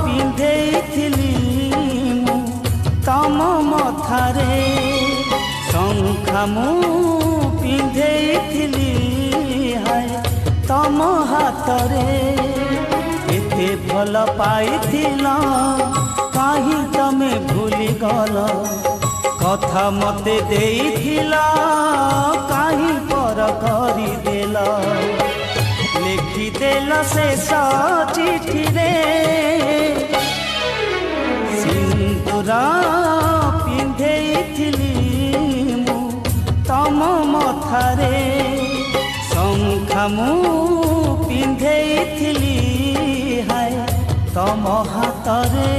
ପିନ୍ଧେଇଥିଲି ମୁଁ ତମ ମଥାରେ, ଶଙ୍ଖା ମୁଁ ପିନ୍ଧେଇଥିଲି ହାୟ ତମ ହାତରେ। ଏତେ ଭଲ ପାଇଥିଲ କାହିଁ ତମେ ଭୁଲିଗଲ, କଥା ମତେ ଦେଇଥିଲ କାହିଁ ପର କରିଦେଲ। ଲେଖିଦେଲ ଶେଷ ଚିଠିରେ ସିନ୍ଦୁର ପିନ୍ଧେଇଥିଲି ମୁଁ ତମ ମଥାରେ, ଶଙ୍ଖା ମୁଁ ପିନ୍ଧେଇଥିଲି ହାୟ ତମ ହାତରେ।